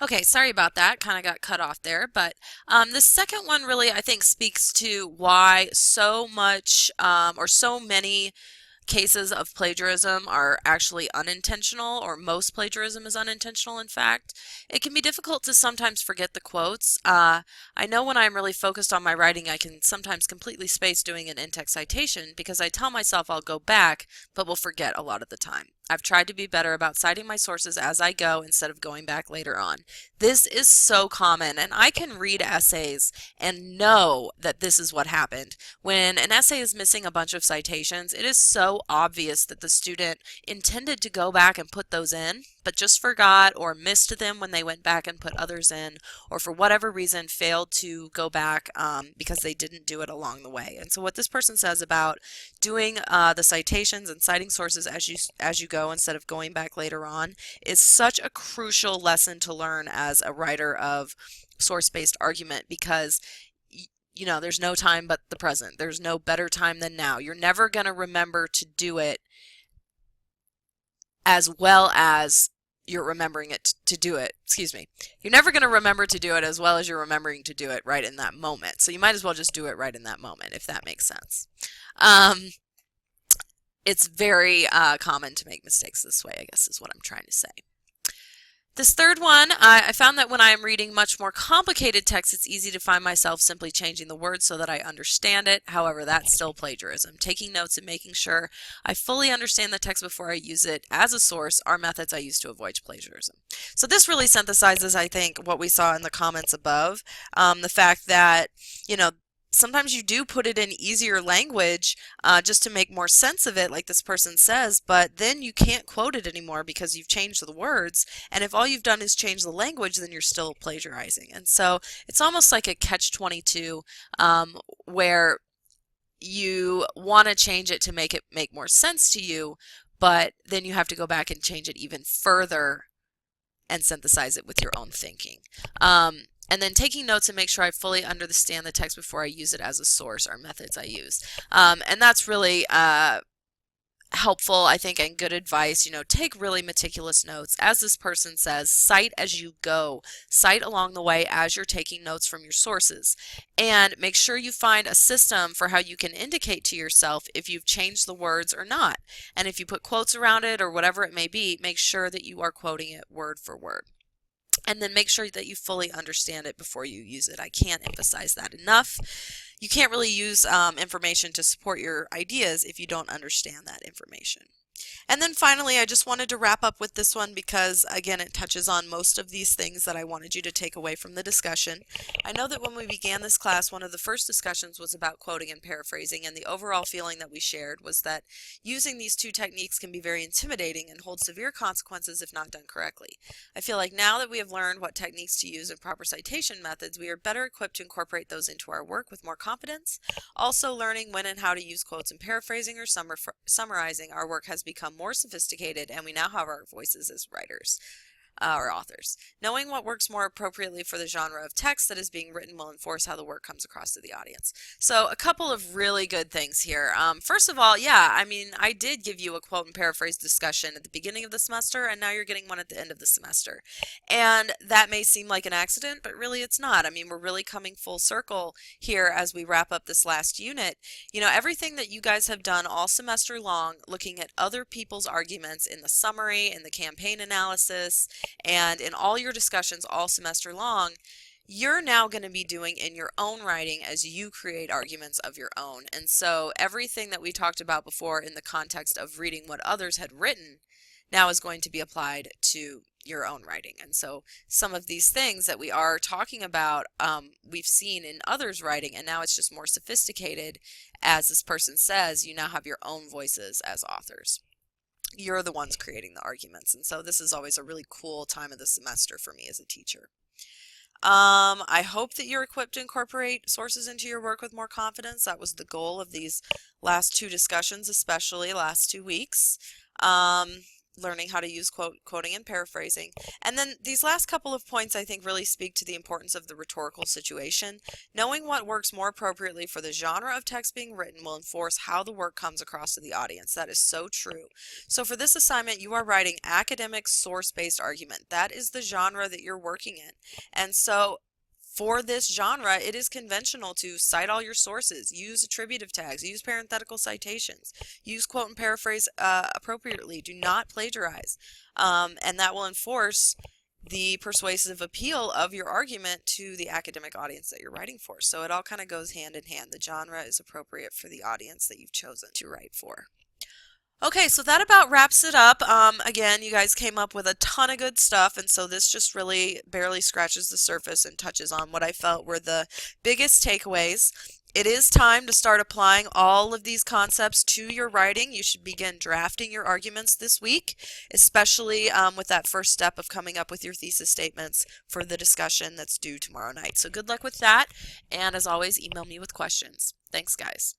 Okay, sorry about that. Kind of got cut off there, but the second one really, I think, speaks to why so much or so many cases of plagiarism are actually unintentional, or most plagiarism is unintentional, in fact. It can be difficult to sometimes forget the quotes. I know when I'm really focused on my writing, I can sometimes completely space doing an in-text citation because I tell myself I'll go back, but will forget a lot of the time. I've tried to be better about citing my sources as I go instead of going back later on. This is so common, and I can read essays and know that this is what happened. When an essay is missing a bunch of citations, it is so obvious that the student intended to go back and put those in, but just forgot or missed them when they went back and put others in, or for whatever reason failed to go back because they didn't do it along the way. And so what this person says about doing the citations and citing sources as you go instead of going back later on is such a crucial lesson to learn as a writer of source-based argument, because you know, there's no time but the present. There's no better time than now. You're never going to remember to do it as well as you're remembering it to do it. Excuse me. You're never going to remember to do it as well as you're remembering to do it right in that moment. So you might as well just do it right in that moment, if that makes sense. Um, it's very common to make mistakes this way, I guess is what I'm trying to say. This third one, I found that when I am reading much more complicated text, it's easy to find myself simply changing the words so that I understand it. However, that's still plagiarism. Taking notes and making sure I fully understand the text before I use it as a source are methods I use to avoid plagiarism. So this really synthesizes, I think, what we saw in the comments above. The fact that, you know, sometimes you do put it in easier language just to make more sense of it, like this person says, but then you can't quote it anymore because you've changed the words. And if all you've done is change the language, then you're still plagiarizing. And so it's almost like a catch-22 where you want to change it to make it make more sense to you, but then you have to go back and change it even further and synthesize it with your own thinking. And then taking notes and make sure I fully understand the text before I use it as a source are methods I use. And that's really helpful, I think, and good advice. You know, take really meticulous notes. As this person says, cite as you go. Cite along the way as you're taking notes from your sources. And make sure you find a system for how you can indicate to yourself if you've changed the words or not. And if you put quotes around it or whatever it may be, make sure that you are quoting it word for word. And then make sure that you fully understand it before you use it. I can't emphasize that enough. You can't really use information to support your ideas if you don't understand that information. And then finally, I just wanted to wrap up with this one because, again, it touches on most of these things that I wanted you to take away from the discussion. I know that when we began this class, one of the first discussions was about quoting and paraphrasing, and the overall feeling that we shared was that using these two techniques can be very intimidating and hold severe consequences if not done correctly. I feel like now that we have learned what techniques to use in proper citation methods, we are better equipped to incorporate those into our work with more confidence. Also, learning when and how to use quotes and paraphrasing or summarizing our work has become more sophisticated, and we now have our voices as writers or authors. Knowing what works more appropriately for the genre of text that is being written will enforce how the work comes across to the audience. So a couple of really good things here. First of all, yeah, I mean, I did give you a quote and paraphrase discussion at the beginning of the semester, and now you're getting one at the end of the semester. And that may seem like an accident, but really it's not. I mean, we're really coming full circle here as we wrap up this last unit. You know, everything that you guys have done all semester long, looking at other people's arguments in the summary, in the campaign analysis, and in all your discussions all semester long, you're now going to be doing in your own writing as you create arguments of your own. And so everything that we talked about before in the context of reading what others had written now is going to be applied to your own writing. And so some of these things that we are talking about, we've seen in others' writing, and now it's just more sophisticated. As this person says, you now have your own voices as authors. You're the ones creating the arguments, and so this is always a really cool time of the semester for me as a teacher. I hope that you're equipped to incorporate sources into your work with more confidence. That was the goal of these last two discussions, especially last 2 weeks. learning how to use quoting and paraphrasing. And then these last couple of points I think really speak to the importance of the rhetorical situation. Knowing what works more appropriately for the genre of text being written will enforce how the work comes across to the audience. That is so true. So for this assignment, you are writing academic source-based argument. That is the genre that you're working in. And so for this genre, it is conventional to cite all your sources, use attributive tags, use parenthetical citations, use quote and paraphrase appropriately, do not plagiarize, and that will enforce the persuasive appeal of your argument to the academic audience that you're writing for. So it all kind of goes hand in hand. The genre is appropriate for the audience that you've chosen to write for. Okay, so that about wraps it up. Again, you guys came up with a ton of good stuff, and so this just really barely scratches the surface and touches on what I felt were the biggest takeaways. It is time to start applying all of these concepts to your writing. You should begin drafting your arguments this week, especially with that first step of coming up with your thesis statements for the discussion that's due tomorrow night. So good luck with that, and as always, email me with questions. Thanks, guys.